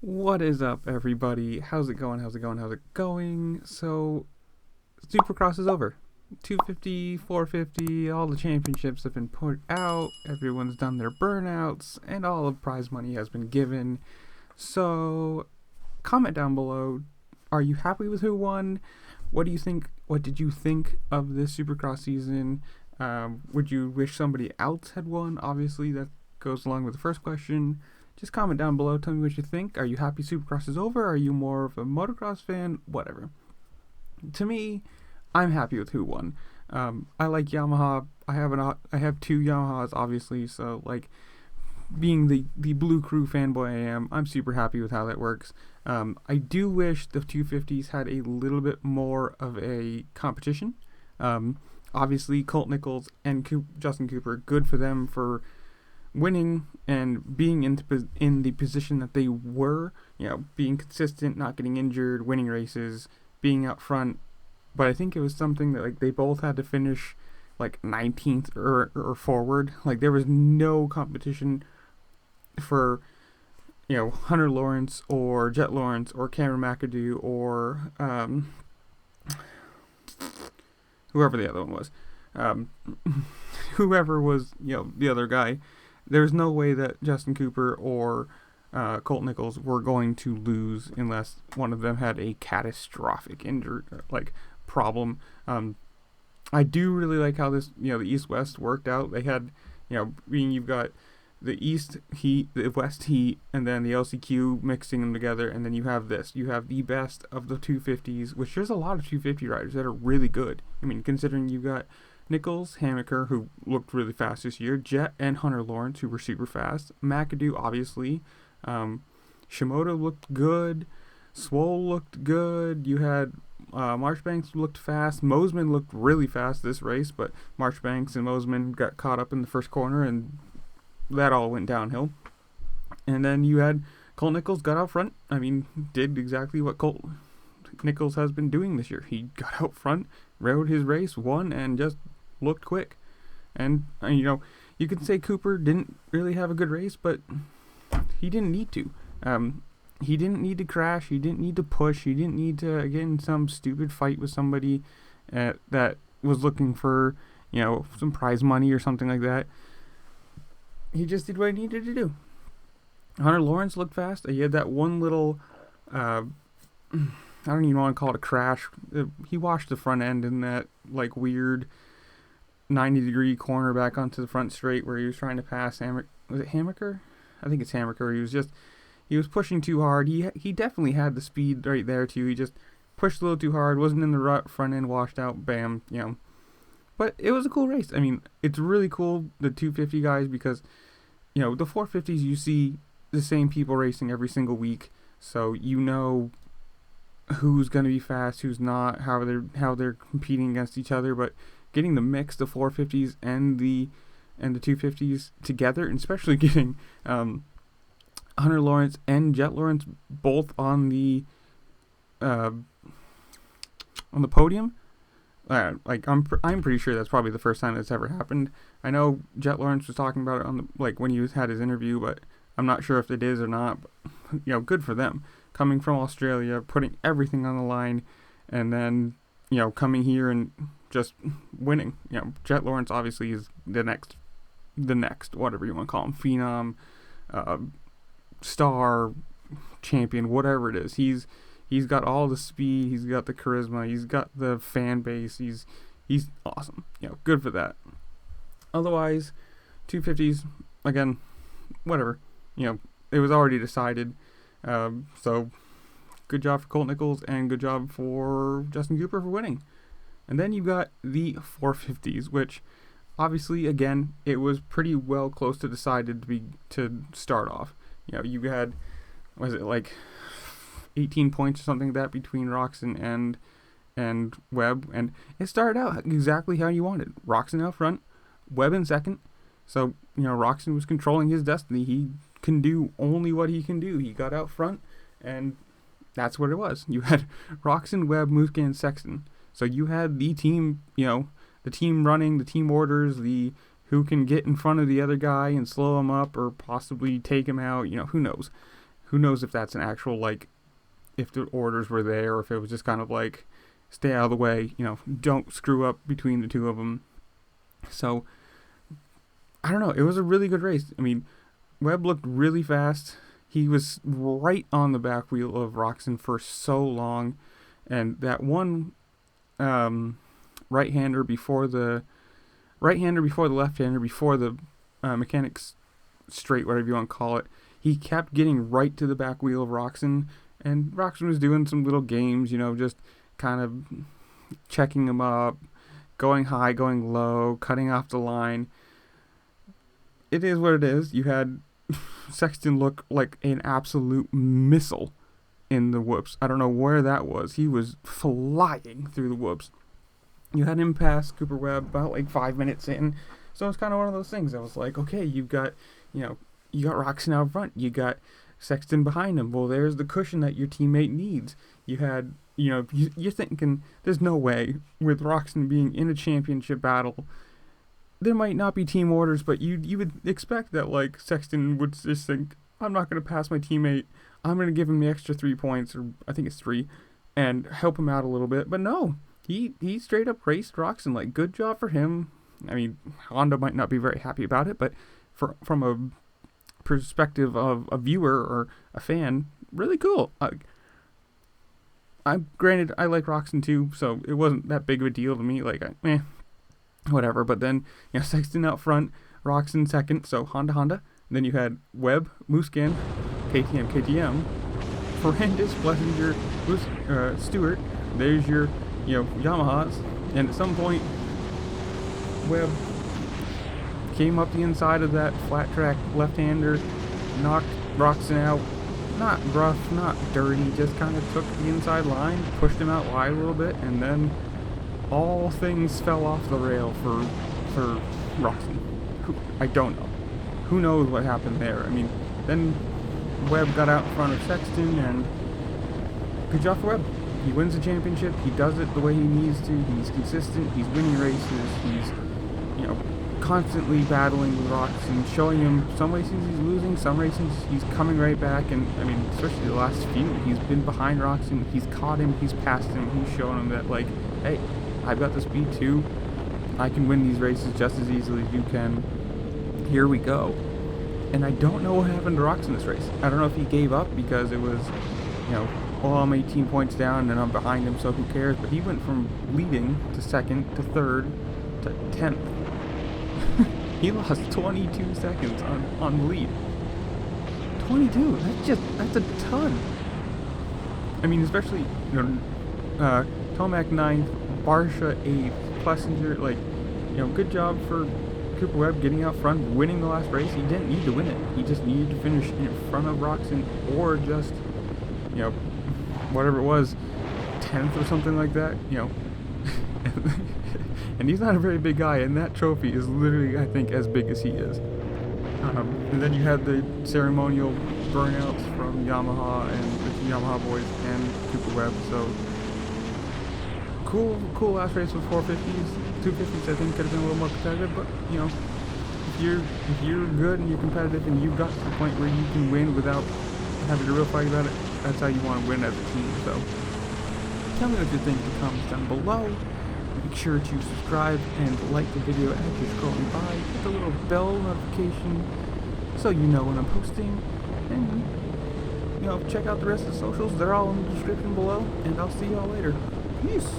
What is up, everybody? How's it going? How's it going? How's it going? So, Supercross is over. 250, 450, all the championships have been put out. Everyone's done their burnouts, and all of prize money has been given. So, comment down below. Are you happy with who won? What do you think? What did you think of this Supercross season? Would you wish somebody else had won? Obviously, that goes along with the first question. Just comment down below. Tell me what you think. Are you happy Supercross is over? Are you more of a motocross fan? Whatever. To me, I'm happy with who won. I like Yamaha. I have two Yamahas, obviously. So like, being the Blue Crew fanboy I am, I'm super happy with how that works. I do wish the 250s had a little bit more of a competition. Obviously, Colt Nichols and Justin Cooper, good for them for winning and being in the position that they were, being consistent, not getting injured, winning races, being out front. But I think it was something that like they both had to finish like 19th or forward. Like there was no competition for Hunter Lawrence or Jet Lawrence or Cameron McAdoo or whoever the other one was. Whoever was the other guy. There's no way that Justin Cooper or Colt Nichols were going to lose unless one of them had a catastrophic injury, problem. I do really like how this, the East-West worked out. They had, you've got the East Heat, the West Heat, and then the LCQ mixing them together, and then you have this. You have the best of the 250s, which there's a lot of 250 riders that are really good. I mean, considering you've got Nichols, Hammaker, who looked really fast this year, Jet and Hunter Lawrence, who were super fast, McAdoo, obviously, Shimoda looked good, Swole looked good, you had Marchbanks looked fast, Mosman looked really fast this race, but Marchbanks and Mosman got caught up in the first corner, and that all went downhill. And then you had Colt Nichols got out front, did exactly what Colt Nichols has been doing this year. He got out front, rode his race, won, and just looked quick. And you could say Cooper didn't really have a good race, but he didn't need to. He didn't need to crash. He didn't need to push. He didn't need to get in some stupid fight with somebody that was looking for some prize money or something like that. He just did what he needed to do. Hunter Lawrence looked fast. He had that one little I don't even want to call it a crash. He washed the front end in that weird 90-degree corner back onto the front straight where he was trying to pass was it Hammaker? I think it's Hammaker. He was pushing too hard. He definitely had the speed right there too. He just pushed a little too hard, wasn't in the rut, front end washed out, bam, But it was a cool race. It's really cool, the 250 guys, because the 450s you see the same people racing every single week. So who's going to be fast, who's not, how they're competing against each other, but getting the mix, the 450s and the 250s together, and especially getting Hunter Lawrence and Jet Lawrence both on the podium. I'm pretty sure that's probably the first time that's ever happened. I know Jet Lawrence was talking about it on the when he had his interview, but I'm not sure if it is or not. But, good for them. Coming from Australia, putting everything on the line, and then, coming here and just winning. Jet Lawrence obviously is the next, whatever you want to call him, phenom, star, champion, whatever it is. He's got all the speed, he's got the charisma, he's got the fan base, he's awesome. Good for that. Otherwise, 250s, again, whatever. It was already decided. So good job for Colt Nichols and good job for Justin Cooper for winning. And then you got the 450s, which obviously, again, it was pretty well close to decided to start off. You had, was it 18 points or something like that between Roxon and Webb, and it started out exactly how you wanted. Roxon out front, Webb in second. So, Roxon was controlling his destiny. He can do only what he can do. He got out front, and that's what it was. You had Roxon, Webb, Muska, and Sexton. So you had the team, the team running, the team orders, who can get in front of the other guy and slow him up or possibly take him out. Who knows? who knows if that's an actual, like, if the orders were there, or if it was just kind of like, stay out of the way, you know, don't screw up between the two of them. So, I don't know. It was a really good race. I mean, Webb looked really fast. He was right on the back wheel of Roczen for so long. And that one right-hander before the left-hander, before the mechanics straight, whatever you want to call it, he kept getting right to the back wheel of Roczen. And Roczen was doing some little games, you know, just kind of checking him up, going high, going low, cutting off the line. It is what it is. You had Sexton look like an absolute missile in the whoops. I don't know where that was. He was flying through the whoops. You had him pass Cooper Webb about like 5 minutes in. So it's kind of one of those things. I was like, okay, you got Roczen out front. You got Sexton behind him. Well, there's the cushion that your teammate needs. You had, you're thinking, there's no way, with Roczen being in a championship battle, there might not be team orders, but you would expect that, like, Sexton would just think, I'm not going to pass my teammate. I'm going to give him the extra 3 points, or I think it's 3, and help him out a little bit. But no, he straight up raced Roczen. Like, good job for him. I mean, Honda might not be very happy about it, but from a perspective of a viewer or a fan, really cool. Granted, I like Roczen too, so it wasn't that big of a deal to me. Like, whatever. But then, Sexton out front, Roczen second, so Honda. And then you had Webb, Musquin, KTM, Ferrandis, Blessinger, Stewart. There's your, Yamahas. And at some point, Webb came up the inside of that flat track left-hander, knocked Roczen out. Not rough, not dirty, just kind of took the inside line, pushed him out wide a little bit, and then all things fell off the rail for Roczen. I don't know. Who knows what happened there? I mean, then Webb got out in front of Sexton, and good job for Webb. He wins the championship. He does it the way he needs to. He's consistent. He's winning races. He's, constantly battling with Roczen, showing him some races he's losing, some races he's coming right back, and I mean, especially the last few, he's been behind Roczen, he's caught him, he's passed him, he's shown him that, like, hey, I've got the speed too, I can win these races just as easily as you can, here we go. And I don't know what happened to Roczen this race. I don't know if he gave up because it was, I'm 18 points down and I'm behind him, so who cares, but he went from leading to second to third to 10th. He lost 22 seconds on the lead. 22, that's a ton. I mean, especially, Tomac 9th, Barsha 8th, Plessinger, like, good job for Cooper Webb getting out front, winning the last race. He didn't need to win it. He just needed to finish in front of Roczen, or just, whatever it was, 10th or something like that, And he's not a very big guy, and that trophy is literally, I think, as big as he is. And then you had the ceremonial burnouts from Yamaha and the Yamaha boys and Cooper Webb. So cool last race with 450s, 250s. I think could have been a little more competitive, but if you're good and you're competitive and you've got to the point where you can win without having a real fight about it, that's how you want to win as a team. So tell me what you think in the comments down below. Make sure to subscribe and like the video as you're scrolling by. Hit the little bell notification so you know when I'm posting. And, check out the rest of the socials. They're all in the description below. And I'll see y'all later. Peace.